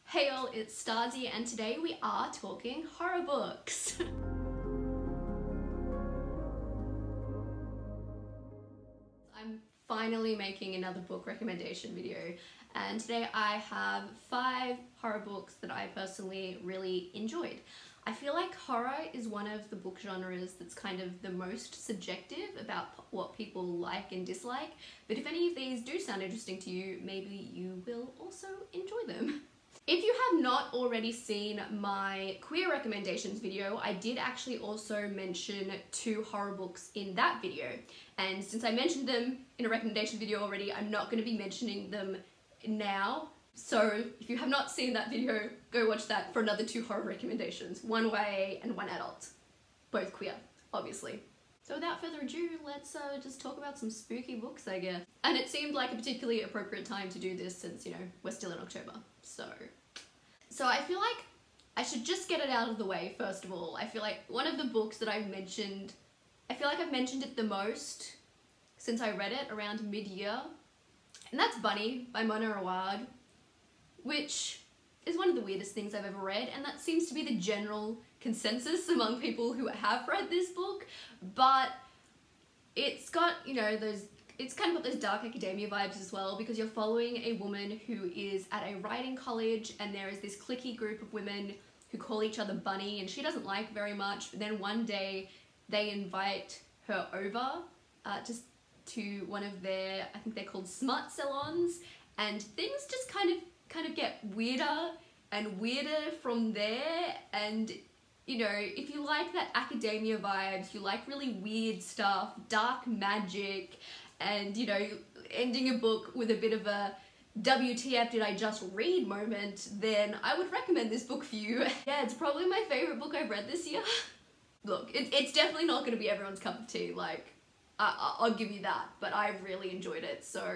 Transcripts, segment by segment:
Hey all, it's Starzy and today we are talking horror books. I'm finally making another book recommendation video and today I have 5 horror books that I personally really enjoyed. I feel like horror is one of the book genres that's kind of the most subjective about what people like and dislike, but if any of these do sound interesting to you, maybe you will also enjoy them. If you have not already seen my queer recommendations video, I did actually also mention 2 horror books in that video. And since I mentioned them in a recommendation video already, I'm not going to be mentioning them now. So if you have not seen that video, go watch that for another 2 horror recommendations. 1 YA and 1 adult. Both queer, obviously. So without further ado, let's just talk about some spooky books, I guess. And it seemed like a particularly appropriate time to do this since, you know, we're still in October. So I feel like I should just get it out of the way first of all. I feel like one of the books that I've mentioned, I feel like I've mentioned it the most since I read it around mid-year, and that's Bunny by Mona Awad, which is one of the weirdest things I've ever read, and that seems to be the general consensus among people who have read this book, but it's got, you know, it's kind of got those dark academia vibes as well, because you're following a woman who is at a writing college and there is this cliquey group of women who call each other Bunny and she doesn't like very much, but then one day they invite her over just to one of their, I think they're called smut salons, and things just kind of get weirder and weirder from there. And you know, if you like that academia vibes, you like really weird stuff, dark magic, and, you know, ending a book with a bit of a WTF did I just read moment, then I would recommend this book for you. Yeah, it's probably my favourite book I've read this year. Look, it's definitely not going to be everyone's cup of tea, like, I'll give you that, but I really enjoyed it, so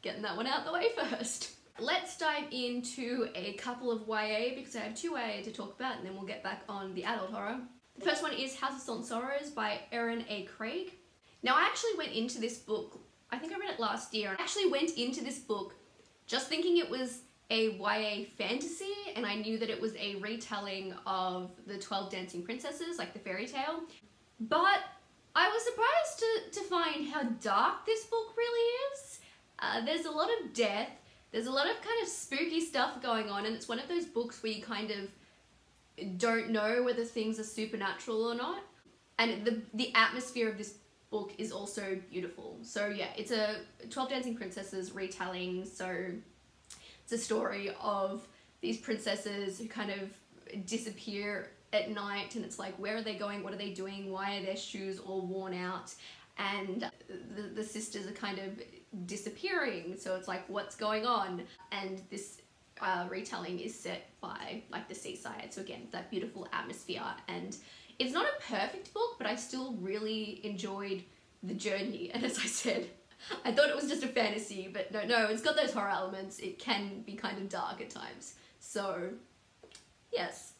getting that one out the way first. Let's dive into a couple of YA, because I have 2 YA to talk about, and then we'll get back on the adult horror. The first one is House of Salt and Sorrows by Erin A. Craig. Now, I actually went into this book, I think I read it last year, I actually went into this book just thinking it was a YA fantasy, and I knew that it was a retelling of the 12 Dancing Princesses, like the fairy tale. But I was surprised to find how dark this book really is. There's a lot of death, there's a lot of kind of spooky stuff going on, and it's one of those books where you kind of don't know whether things are supernatural or not. And the atmosphere of this book is also beautiful. So yeah, it's a 12 Dancing Princesses retelling, so it's a story of these princesses who kind of disappear at night, and it's like, where are they going, what are they doing, why are their shoes all worn out, and the sisters are kind of disappearing, so it's like, what's going on? And this retelling is set by like the seaside, so again, that beautiful atmosphere. And it's not a perfect book, but I still really enjoyed the journey. And as I said, I thought it was just a fantasy, but no, it's got those horror elements. It can be kind of dark at times. So, yes.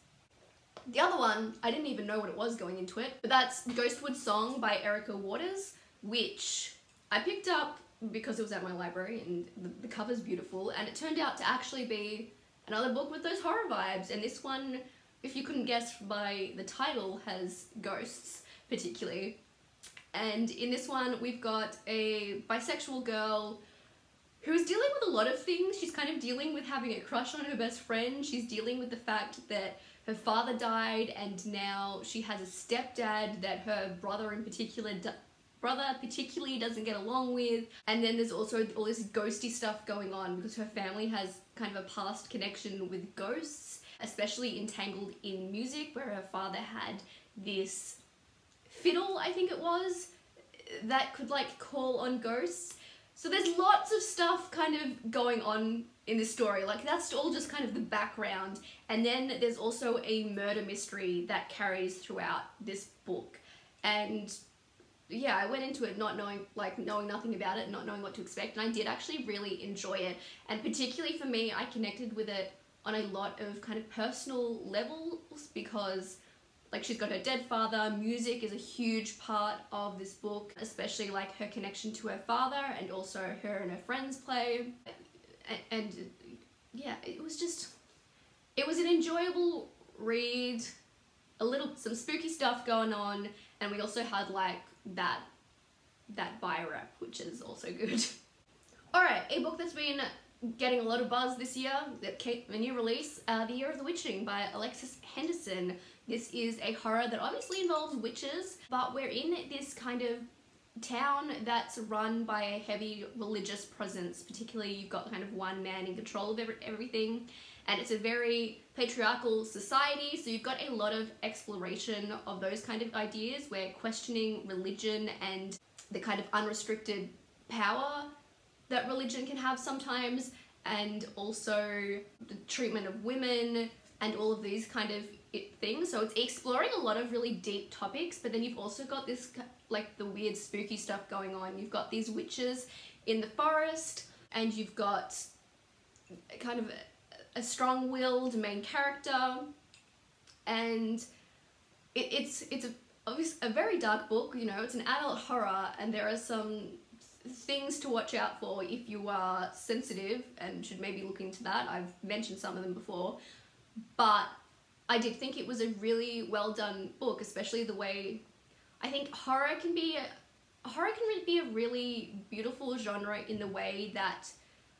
The other one, I didn't even know what it was going into it, but that's Ghostwood Song by Erica Waters, which I picked up because it was at my library and the cover's beautiful, and it turned out to actually be another book with those horror vibes. And this one, if you couldn't guess by the title, has ghosts, particularly. And in this one, we've got a bisexual girl who's dealing with a lot of things. She's kind of dealing with having a crush on her best friend. She's dealing with the fact that her father died, and now she has a stepdad that her brother particularly doesn't get along with. And then there's also all this ghosty stuff going on because her family has kind of a past connection with ghosts, especially entangled in music, where her father had this fiddle, I think it was, that could like call on ghosts. So there's lots of stuff kind of going on in this story, like that's all just kind of the background. And then there's also a murder mystery that carries throughout this book. And yeah, I went into it not knowing nothing about it, not knowing what to expect, and I did actually really enjoy it. And particularly for me, I connected with it on a lot of kind of personal levels, because like she's got her dead father, music is a huge part of this book, especially like her connection to her father, and also her and her friends play. And yeah, it was just, enjoyable read, some spooky stuff going on, and we also had like that buy rep, which is also good. Alright, a book that's been getting a lot of buzz this year, a new release, The Year of the Witching by Alexis Henderson. This is a horror that obviously involves witches, but we're in this kind of town that's run by a heavy religious presence. Particularly, you've got kind of one man in control of everything, and it's a very patriarchal society, so you've got a lot of exploration of those kind of ideas. We're questioning religion and the kind of unrestricted power that religion can have sometimes, and also the treatment of women and all of these kind of things. So it's exploring a lot of really deep topics, but then you've also got this like the weird spooky stuff going on. You've got these witches in the forest, and you've got kind of a strong-willed main character, and it's obviously a very dark book. You know, it's an adult horror, and there are some things to watch out for if you are sensitive and should maybe look into that. I've mentioned some of them before, but I did think it was a really well done book, especially the way I think horror can be a really beautiful genre in the way that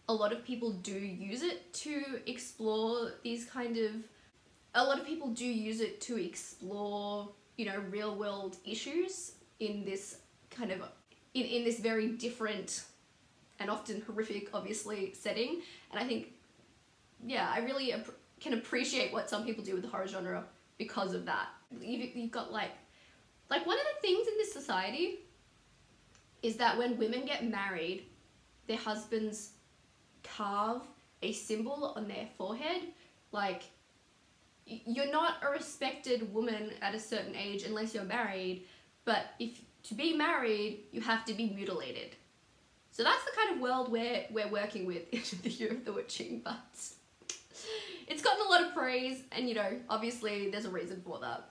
a lot of people do use it to explore these kind of, you know, real world issues in this kind of in this very different and often horrific, obviously, setting. And I think, yeah, I really can appreciate what some people do with the horror genre because of that. You've got like one of the things in this society is that when women get married, their husbands carve a symbol on their forehead. Like, you're not a respected woman at a certain age unless you're married, but to be married, you have to be mutilated. So that's the kind of world we're working with in The Year of the Witching, but it's gotten a lot of praise, and you know, obviously there's a reason for that.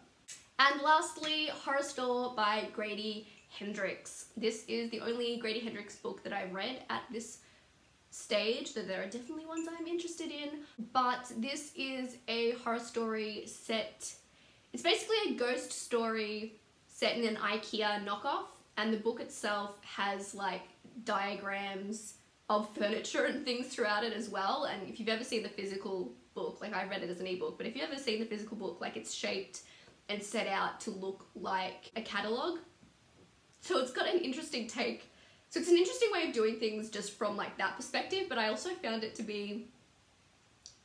And lastly, Horror Store by Grady Hendrix. This is the only Grady Hendrix book that I've read at this stage, though there are definitely ones I'm interested in, but this is a horror story set, it's basically a ghost story set in an IKEA knockoff, and the book itself has like diagrams of furniture and things throughout it as well. And if you've ever seen the physical book, like I read it as an ebook, but if you've ever seen the physical book, like it's shaped and set out to look like a catalogue. So it's got an interesting take. So it's an interesting way of doing things just from like that perspective, but I also found it to be,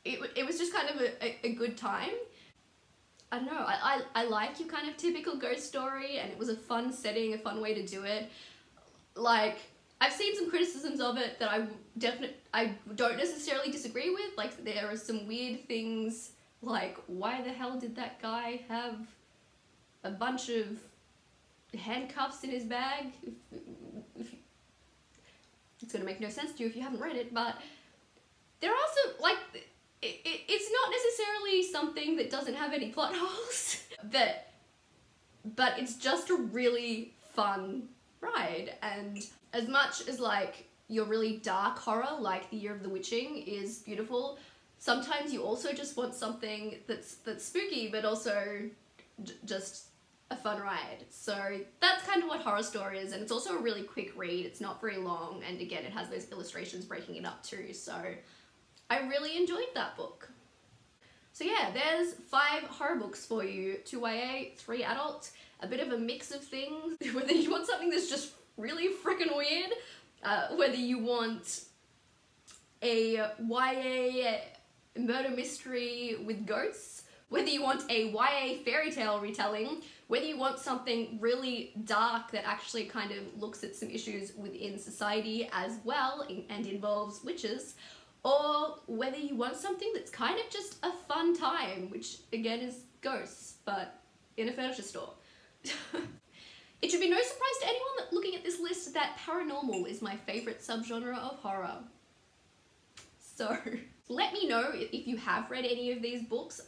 it was just kind of a good time. I don't know, I like your kind of typical ghost story, and it was a fun setting, a fun way to do it. Like, I've seen some criticisms of it that I don't necessarily disagree with. Like, there are some weird things, like, why the hell did that guy have a bunch of handcuffs in his bag? It's gonna make no sense to you if you haven't read it, but there are also, like, it's not necessarily something that doesn't have any plot holes, but it's just a really fun ride. And as much as like your really dark horror, like The Year of the Witching, is beautiful, sometimes you also just want something that's spooky, but also just a fun ride. So that's kind of what Horror Store is, and it's also a really quick read. It's not very long, and again, it has those illustrations breaking it up too, so I really enjoyed that book. So yeah, there's 5 horror books for you, 2 YA, 3 adult, a bit of a mix of things. Whether you want something that's just really freaking weird, whether you want a YA murder mystery with ghosts, whether you want a YA fairy tale retelling, whether you want something really dark that actually kind of looks at some issues within society as well and involves witches, or whether you want something that's kind of just a fun time, which again is ghosts, but in a furniture store. It should be no surprise to anyone that looking at this list that paranormal is my favourite subgenre of horror. So let me know if you have read any of these books.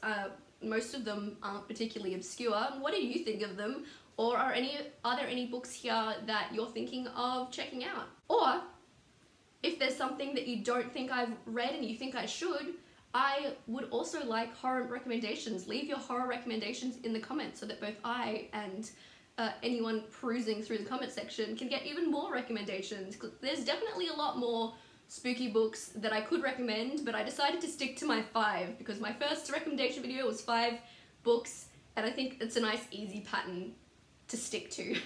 Most of them aren't particularly obscure. What do you think of them? Or are there any books here that you're thinking of checking out? Or if there's something that you don't think I've read and you think I should, I would also like horror recommendations. Leave your horror recommendations in the comments so that both I and anyone perusing through the comment section can get even more recommendations. There's definitely a lot more spooky books that I could recommend, but I decided to stick to my 5 because my first recommendation video was 5 books, and I think it's a nice easy pattern to stick to.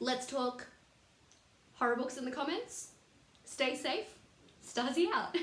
Let's talk horror books in the comments. Stay safe. Starzy out.